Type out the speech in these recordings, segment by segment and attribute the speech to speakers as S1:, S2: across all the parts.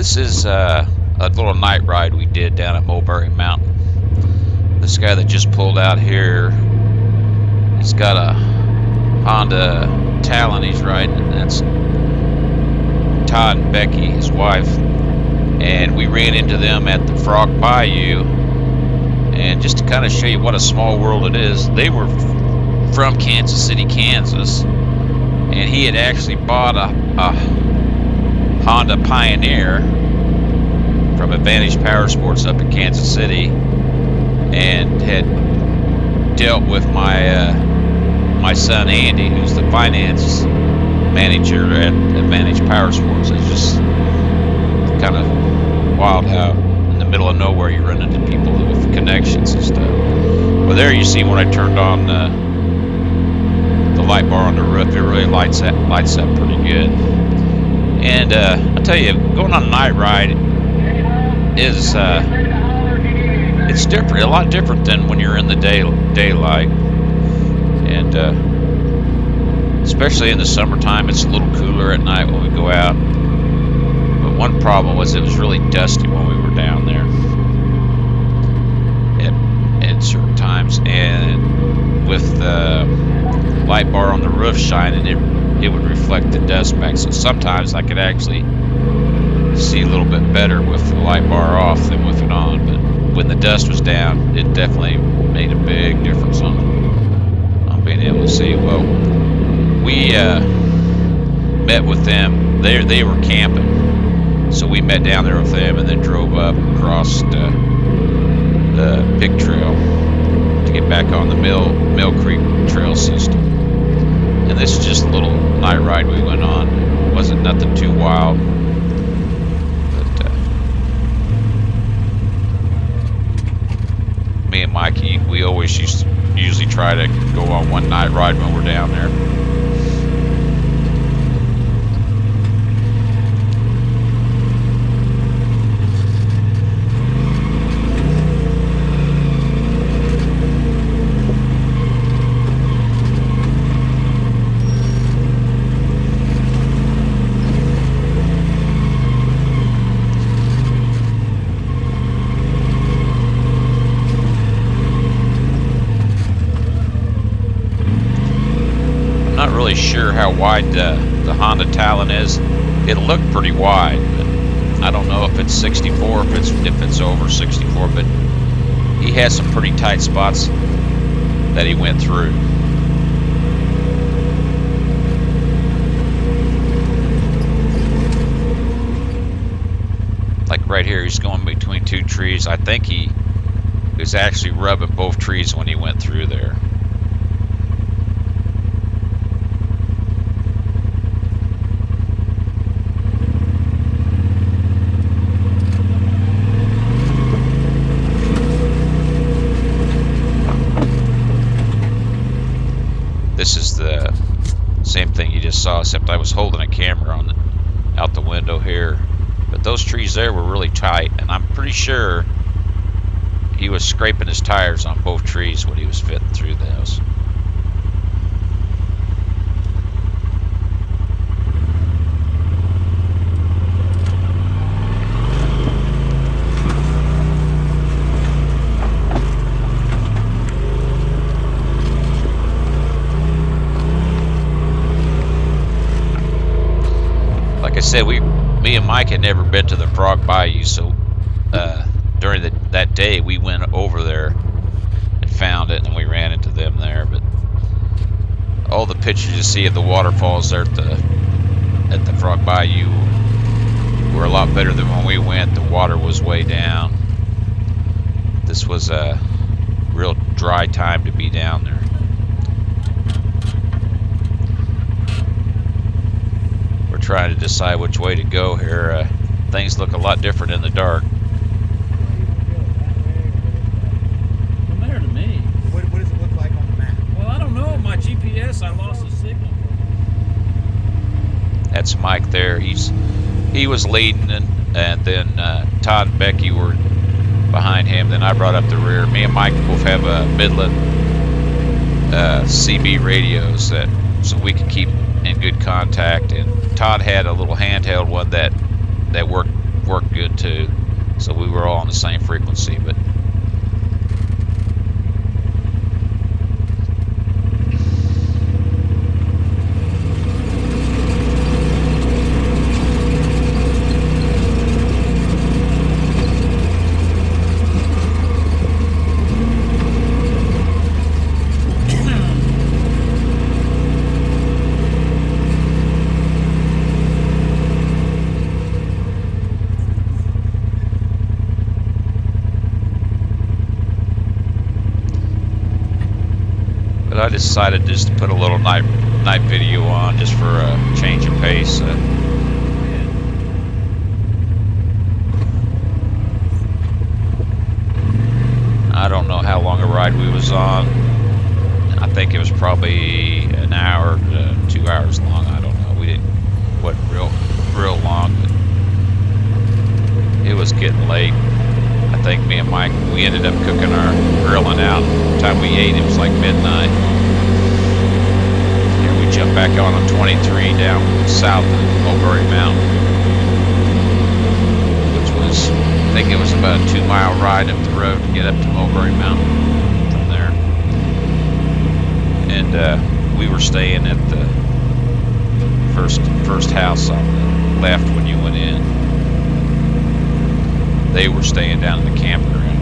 S1: This is a little night ride we did down at Mulberry Mountain. This guy that just pulled out here, he's got a Honda Talon he's riding, and that's Todd and Becky, his wife. And we ran into them at the Frog Bayou. And just to kind of show you what a small world it is, they were from Kansas City, Kansas. And he had actually bought a Honda Pioneer from Advantage Power Sports up in Kansas City, and had dealt with my son Andy, who's the finance manager at Advantage Power Sports. It's just kind of wild how in the middle of nowhere you run into people with connections and stuff. Well, there you see when I turned on the light bar on the roof, it really lights up pretty good. And I'll tell you, going on a night ride is it's different, a lot different than when you're in the daylight. And especially in the summertime, it's a little cooler at night when we go out. But one problem was it was really dusty when we were down there at certain times, and with the light bar on the roof shining, it would reflect the dust back. So sometimes I could actually see a little bit better with the light bar off than with it on. But when the dust was down, it definitely made a big difference on being able to see. Well, we met with them. They were camping, so we met down there with them, and then drove up across the Pig Trail to get back on the Mill Creek Trail system. And this is just a little night ride we went on. It wasn't nothing too wild, but me and Mikey, we always usually try to go on one night ride when we're down there. Sure how wide the Honda Talon is. It looked pretty wide, but I don't know if it's 64, if it's over 64, but he has some pretty tight spots that he went through. Like right here, he's going between two trees. I think he was actually rubbing both trees when he went through there. This is the same thing you just saw, except I was holding a camera out the window here. But those trees there were really tight, and I'm pretty sure he was scraping his tires on both trees when he was fitting through those. Like I said, me and Mike had never been to the Frog Bayou, so during that day we went over there and found it, and we ran into them there. But all the pictures you see of the waterfalls there at the Frog Bayou were a lot better than when we went. The water was way down. This was a real dry time to be down there. Trying to decide which way to go here. Things look a lot different in the dark.
S2: Doesn't matter to me.
S3: What does it look like on the map?
S2: Well, I don't know. My GPS, I lost the signal.
S1: That's Mike there. He was leading, and then Todd and Becky were behind him. Then I brought up the rear. Me and Mike both have a Midland CB radios so we can keep in good contact, and Todd had a little handheld one that worked worked good too. So we were all on the same frequency, but I decided just to put a little night video on just for a change of pace. I don't know how long a ride we was on. I think it was probably an hour to 2 hours long. I don't know. Wasn't real long, but it was getting late. I think me and Mike, we ended up cooking our grilling out. By the time we ate, it was like midnight. And we jumped back on 23 down south of Mulberry Mountain, which was, I think it was about a 2-mile ride up the road to get up to Mulberry Mountain from there. And we were staying at the first house on the left when you went in. They were staying down in the campground.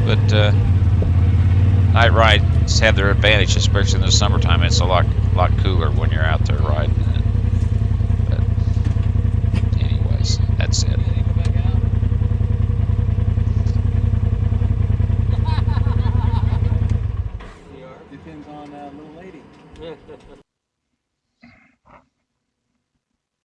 S1: But night rides have their advantage, especially in the summertime. It's a lot cooler when you're out there riding it. But anyways, that's it.
S3: Depends on little lady.